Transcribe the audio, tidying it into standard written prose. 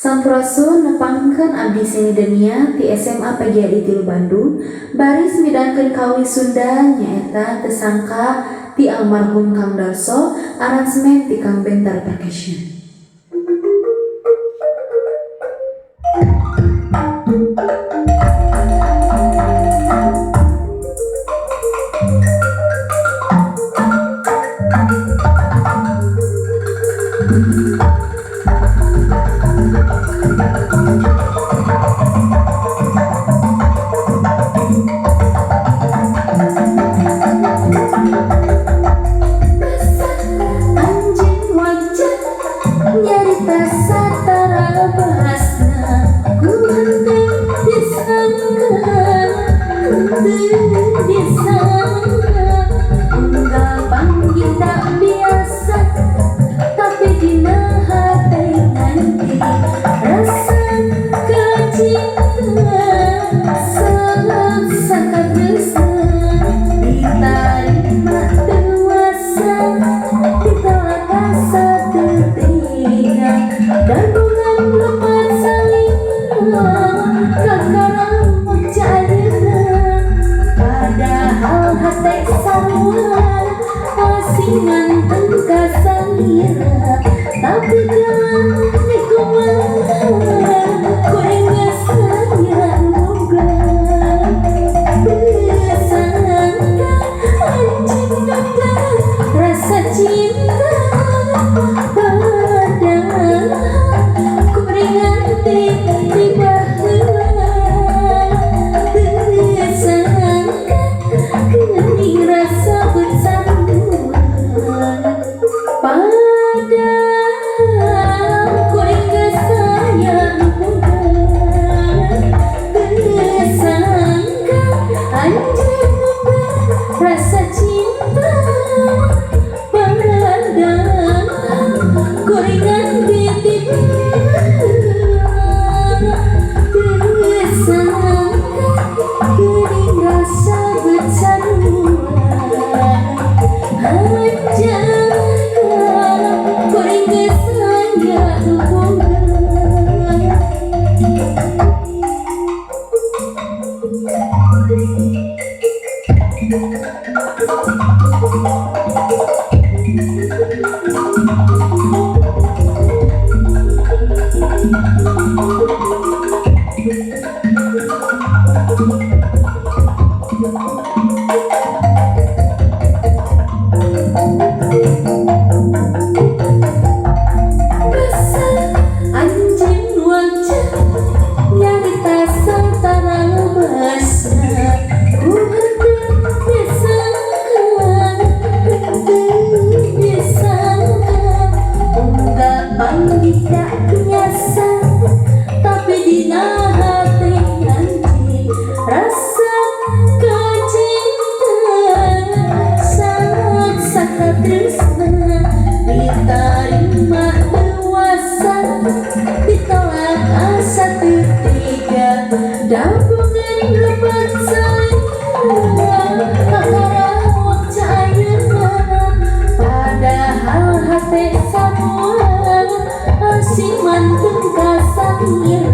Sampurasun nepangkeun abdi seni denia ti SMA PGRI Tilu Bandung baris midangkeun kawisunda nyaeta Tesangka ti almarhum Kang Darso, aransemen ti Kang Bentar Percussion. Tapi jangan dikumaha, ku ingat saya moga bersangka menciptakan rasa cinta padahal ku ringati di baheula bersangka kening rasa bersambungan padahal ku ingat saya moga bersangka anjing rasa cinta padahal ku ringan titik bersangka kening rasa bersambungan anjing ku ingat saya moga Dabungan lebat saling kakarawak cairna padahal hati samua si mantung kasangir